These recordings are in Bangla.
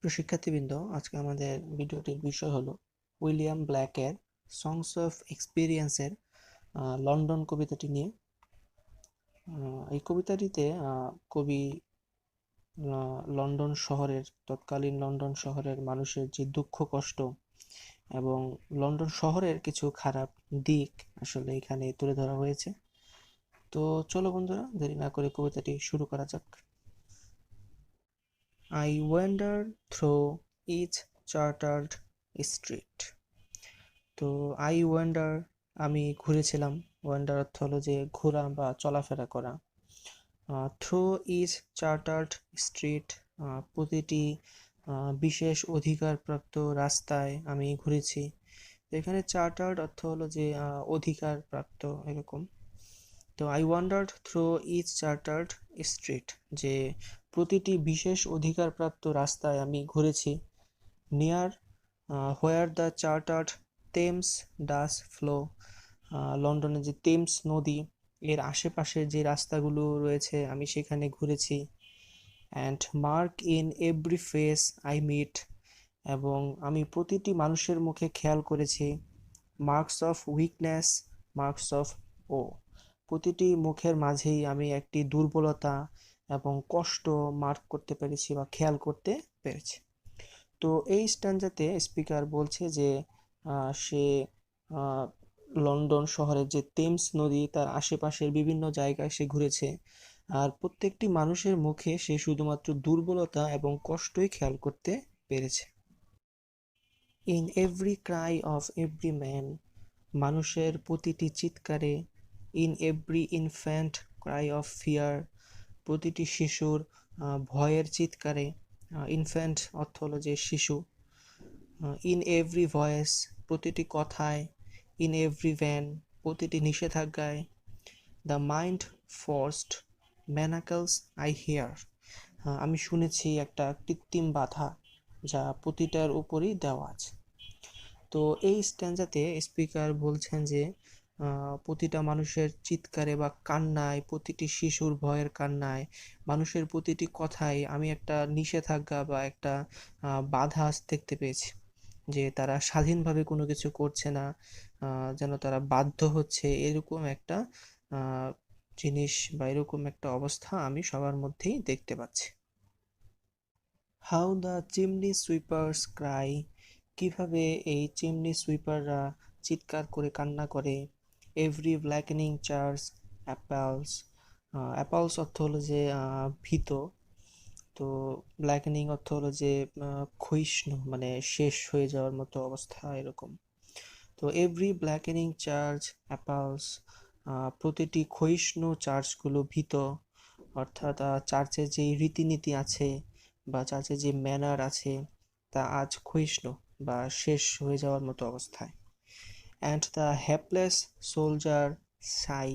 প্রিয় শিক্ষার্থীবৃন্দ, আজকে আমাদের ভিডিওটির বিষয় হলো উইলিয়াম ব্ল্যাকের সংস অফ এক্সপিরিয়েন্সের লন্ডন কবিতাটি নিয়ে। এই কবিতাটিতে কবি তৎকালীন লন্ডন শহরের মানুষের যে দুঃখ কষ্ট এবং লন্ডন শহরের কিছু খারাপ দিক আসলে এখানে তুলে ধরা হয়েছে। তো চলো বন্ধুরা, দেরি না করে কবিতাটি শুরু করা যাক। I wandered through each chartered street. তো আই ওয়ান্ডার, আমি ঘুরেছিলাম। ওয়ান্ডার অর্থ হলো যে ঘোরা বা চলাফেরা করা। থ্রু ইচ চার্টার্ড স্ট্রিট, প্রতিটি বিশেষ অধিকারপ্রাপ্ত রাস্তায় আমি ঘুরেছি। তো এখানে চার্টার্ড অর্থ হলো যে অধিকারপ্রাপ্ত এরকম। তো I wandered through each chartered street, যে প্রতিটি বিশেষ অধিকারপ্রাপ্ত রাস্তায় আমি ঘুরেছি। Near where the chartered Thames does flow, লন্ডনে যে টেমস নদী এর আশেপাশে যে রাস্তাগুলো রয়েছে আমি সেখানে ঘুরেছি। And mark in every face I meet, এবং আমি প্রতিটি মানুষের মুখে খেয়াল করেছি marks of weakness, marks of woe, প্রতিটি মুখের মাঝেই আমি একটি দুর্বলতা এবং কষ্ট মার্ক করতে পেরেছি বা খেয়াল করতে পেরেছি। তো এই স্ট্যান্জাতে স্পিকার বলছে যে সে লন্ডন শহরের যে টেমস নদী তার আশেপাশের বিভিন্ন জায়গায় সে ঘুরেছে, আর প্রত্যেকটি মানুষের মুখে সে শুধুমাত্র দুর্বলতা এবং কষ্টই খেয়াল করতে পেরেছে। In every Cry of every man, মানুষের প্রতিটি চিৎকারে। In every infant Cry of fear, প্রতিটি শিশুর ভয়ের চিৎকারে। ইনফ্যান্ট অর্থ হলো যে শিশু। ইন এভরি ভয়েস, প্রতিটি কথায়। ইন এভরি ভ্যান, প্রতিটি নিষেধাজ্ঞায়। The mind forged manacles I hear, আমি শুনেছি একটা কৃত্রিম বাধা যা প্রতিটার উপরই দেওয়া আছে। তো এই স্ট্যান্জাতে স্পিকার বলছেন যে প্রতিটা মানুষের চিৎকারে বা কান্নায়, প্রতিটি শিশুর ভয়ের কান্নায়, মানুষের প্রতিটি কথায় আমি একটা নিষেধাজ্ঞা বা একটা বাধা দেখতে পেয়েছি, যে তারা স্বাধীনভাবে কোনো কিছু করছে না, যেন তারা বাধ্য হচ্ছে, এরকম একটা জিনিস বা এরকম একটা অবস্থা আমি সবার মধ্যেই দেখতে পাচ্ছি। হাউ দ্য চিমনি সুইপার্স ক্রাই, কিভাবে এই চিমনি সুইপাররা চিৎকার করে কান্না করে। এভরি ব্ল্যাকেনিং চার্চ অ্যাপালস, অ্যাপালস অর্থ হলো যে ভীত। তো ব্ল্যাকেনিং অর্থ হলো যে ক্ষয়িষ্ণু, মানে শেষ হয়ে যাওয়ার মতো অবস্থা এরকম। তো এভরি ব্ল্যাকেনিং চার্চ অ্যাপালস, প্রতিটি ক্ষয়িষ্ণু চার্চগুলো ভীত, অর্থাৎ চার্চের যে রীতিনীতি আছে বা চার্চের যে ম্যানার আছে তা আজ ক্ষয়িষ্ণু বা শেষ হয়ে যাওয়ার মতো অবস্থায়। অ্যান্ড দ্য হ্যাপলেস সোলজার সাই,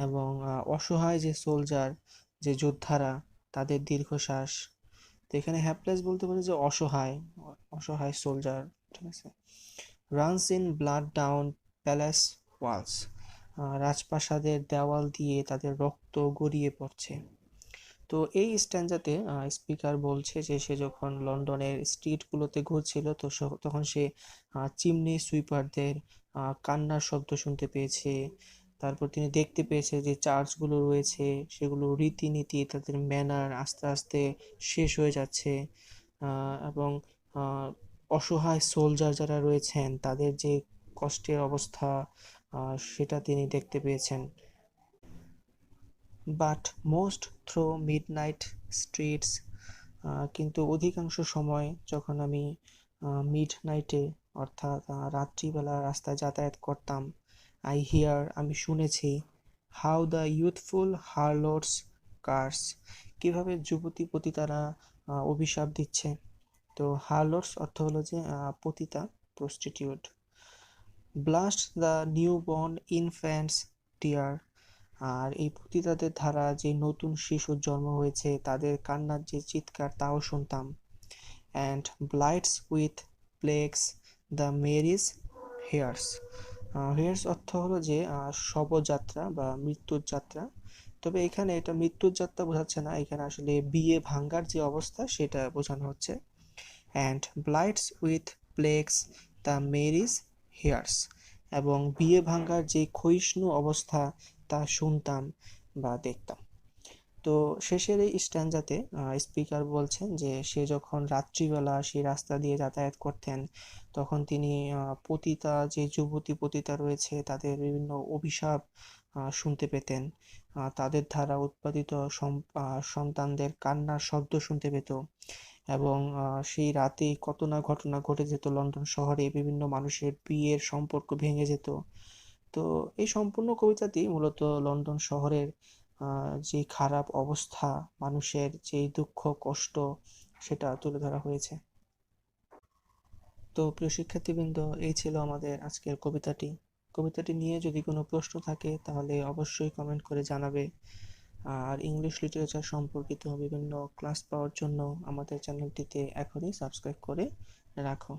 এবং অসহায় যে সোলজার, যে যোদ্ধারা, তাদের দীর্ঘশ্বাস। তো এখানে হ্যাপলেস বলতে পারে যে অসহায়, অসহায় সোলজার, ঠিক আছে। Runs in blood down palace walls, রাজপ্রাসাদের দেওয়াল দিয়ে তাদের রক্ত গড়িয়ে পড়ছে। তো এই স্ট্যান্জাতে স্পিকার বলছে যে সে যখন লন্ডনের স্ট্রিটগুলোতে ঘুরছিল তো তখন সে চিমনি সুইপারদের কান্নার শব্দ শুনতে পেয়েছে। তারপর তিনি দেখতে পেয়েছে যে চার্চগুলো রয়েছে সেগুলো রীতিনীতি, তাদের ম্যানার আস্তে আস্তে শেষ হয়ে যাচ্ছে, এবং অসহায় সোলজার যারা রয়েছেন তাদের যে কষ্টের অবস্থা সেটা তিনি দেখতে পেয়েছেন। But most through midnight streets, কিন্তু অধিকাংশ সময় যখন আমি মিড নাইটে অর্থাৎ রাত্রিবেলা রাস্তায় যাতায়াত করতাম, আই হিয়ার, আমি শুনেছি, হাউ দ্য ইউথফুল হারলোটস কার্স, কীভাবে যুবতী পতিতারা অভিশাপ দিচ্ছে। তো হারলোটস অর্থ হলো যে পতিতা, prostitute. Blast the new born infants tear, আর এই পতিতাদের ধারা যে নতুন শিশুর জন্ম হয়েছে তাদের কান্নার যে চিৎকার তাও শুনতাম। And blights with plagues the marriage hearse, hearse অর্থ হলো যে শবযাত্রা বা মৃত্যুর যাত্রা। তবে এখানে এটা মৃত্যুর যাত্রা বোঝাচ্ছে না, এখানে আসলে বিয়ে ভাঙ্গার যে অবস্থা সেটা বোঝানো হচ্ছে। And blights with plagues the marriage hearse, এবং বিয়ে ভাঙার যে ক্ষয়িষ্ণু অবস্থা তা শুনতাম বা দেখতাম। তো শেষের এই স্ট্যান্জাতে স্পিকার বলছেন যে সে যখন রাত্রিবেলা সেই রাস্তা দিয়ে যাতায়াত করতেন, তখন তিনি পতিতা যে যুবতী পতিতা রয়েছে তাদের বিভিন্ন অভিশাপ শুনতে পেতেন। তাদের দ্বারা উৎপাদিত সন্তানদের কান্নার শব্দ শুনতে পেত, এবং সেই রাতেই কত না ঘটনা ঘটে যেত লন্ডন শহরে, বিভিন্ন মানুষের বিয়ের সম্পর্ক ভেঙে যেত। তো এই সম্পূর্ণ কবিতাটি মূলত লন্ডন শহরের যে খারাপ অবস্থা, মানুষের যেই দুঃখ কষ্ট, সেটা তুলে ধরা হয়েছে। তো প্রিয় শিক্ষার্থীবৃন্দ, এই ছিল আমাদের আজকের কবিতাটি। কবিতাটি নিয়ে যদি কোনো প্রশ্ন থাকে তাহলে অবশ্যই কমেন্ট করে জানাবে। আর ইংলিশ লিটারেচার সম্পর্কিত বিভিন্ন ক্লাস পাওয়ার জন্য আমাদের চ্যানেলটিতে এখনই সাবস্ক্রাইব করে রাখো।